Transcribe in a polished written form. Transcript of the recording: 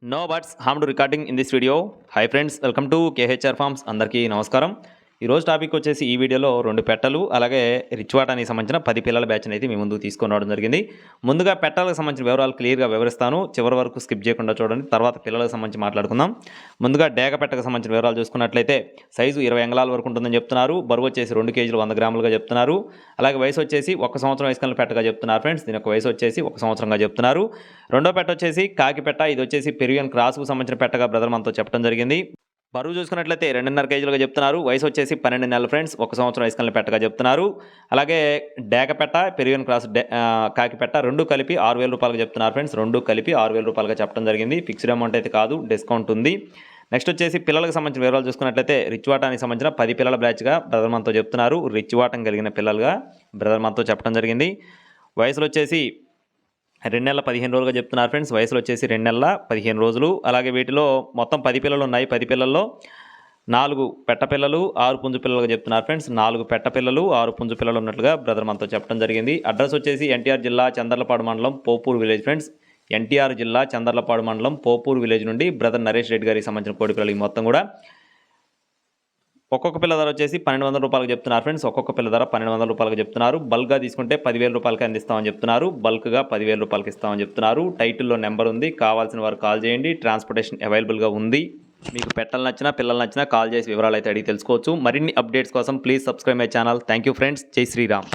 No buts harm to recording in this video. Hi friends, welcome to KHR Farms. అందరికీ నమస్కారం. ఈరోజు topic వచ్చేసి ఈ వీడియోలో 2 పెట్టలు అలాగే రిచ్ వాటానికి సంబంధించిన 10 పిల్లల బ్యాచ్ని అయితే మీ ముందుకు తీసుకొని రావడం జరిగింది. ముందుగా పెట్టలకు సంబంధించిన వివరాలు క్లియర్గా వివరిస్తాను. చివరి వరకు స్కిప్ చేయకుండా చూడండి. తర్వాత పిల్లలకు సంబంధించి మాట్లాడుకుందాం. ముందుగా డేగ పెట్టకు సంబంధించిన వివరాలు చూసుకున్నట్లయితే సైజు 20 అంగుళాల వరకు ఉంటుందని చెప్తున్నారు. బరువు వచ్చేసి 2 కేజీలు 100 గ్రాములుగా చెప్తున్నారు. అలాగే వయసు వచ్చేసి 1 సంవత్సరం వయసు కలిగిన పెట్టగా చెప్తున్నారు ఫ్రెండ్స్. దీని యొక్క వయసు వచ్చేసి 1 సంవత్సరంగా చెప్తున్నారు. రెండో పెట్ట వచ్చేసి కాకి పెట్ట. ఇది వచ్చేసి పెరువియన్ క్రాస్కు సంబంధించిన పెట్టగా బ్రదర్ మనతో చెప్పడం జరిగింది. బరువు చూసుకున్నట్లయితే 2.5 కేజీలుగా చెప్తున్నారు. వయసు వచ్చేసి 12 నెలలు ఫ్రెండ్స్. 1 సంవత్సరం వయసు కలిగిన పెట్టగా చెప్తున్నారు. అలాగే డేగ పెట్ట, పెరువియన్ క్రాస్ కాకి పెట్ట రెండు కలిపి 6,000 రూపాయలుగా చెప్తున్నారు ఫ్రెండ్స్. రెండు కలిపి 6,000 రూపాయలుగా చెప్పడం జరిగింది. ఫిక్స్డ్ అమౌంట్ అయితే కాదు, డిస్కౌంట్ ఉంది. నెక్స్ట్ వచ్చేసి పిల్లలకు సంబంధించిన వివరాలు చూసుకున్నట్లయితే రిచ్ వాటానికి సంబంధించిన 10 పిల్లల బ్యాచ్గా బ్రదర్ మనతో చెప్తున్నారు. రిచ్ వాటం కలిగిన పిల్లలుగా బ్రదర్ మనతో చెప్పడం జరిగింది. వయసులో వచ్చేసి 2 నెలల 15 రోజులుగా చెప్తున్నారు ఫ్రెండ్స్. వయసులో వచ్చేసి 2 నెలల 15 రోజులు. అలాగే వీటిలో మొత్తం 10 పిల్లలు ఉన్నాయి. 10 పిల్లల్లో 4 పెట్ట పిల్లలు 6 పుంజు పిల్లలుగా చెప్తున్నారు ఫ్రెండ్స్. 4 పెట్ట పిల్లలు 6 పుంజు పిల్లలు ఉన్నట్లుగా బ్రదర్ మనతో చెప్పడం జరిగింది. అడ్రస్ వచ్చేసి ఎన్టీఆర్ జిల్లా చందర్లపాడు మండలం పోపూర్ విలేజ్ ఫ్రెండ్స్. ఎన్టీఆర్ జిల్లా చందర్లపాడు మండలం పోపూర్ విలేజ్ నుండి బ్రదర్ నరేష్ రెడ్డి గారికి సంబంధించిన కోడి పిల్లలు మొత్తం కూడా ఒక్కొక్క పిల్ల ధర వచ్చేసి 1,200 రూపాయలకు చెప్తున్నారు ఫ్రెండ్స్. ఒక్కొక్క పిల్ల ధర 1,200 రూపాయలకు చెప్తున్నారు. బల్క్గా తీసుకుంటే 10,000 రూపాయలకి అందిస్తామని చెప్తున్నారు. బల్క్గా 10,000 రూపాయలకి ఇస్తామని చెప్తున్నారు. టైటిల్లో నెంబర్ ఉంది, కావాల్సిన వారు కాల్ చేయండి. ట్రాన్స్పోర్టేషన్ అవైలబుల్గా ఉంది. మీకు పెట్టలు నచ్చినా పిల్లలు నచ్చినా కాల్ చేసి వివరాలు అయితే అడిగి తెలుసుకోవచ్చు. మరిన్ని అప్డేట్స్ కోసం please subscribe my channel. Thank you friends. జై శ్రీరామ్.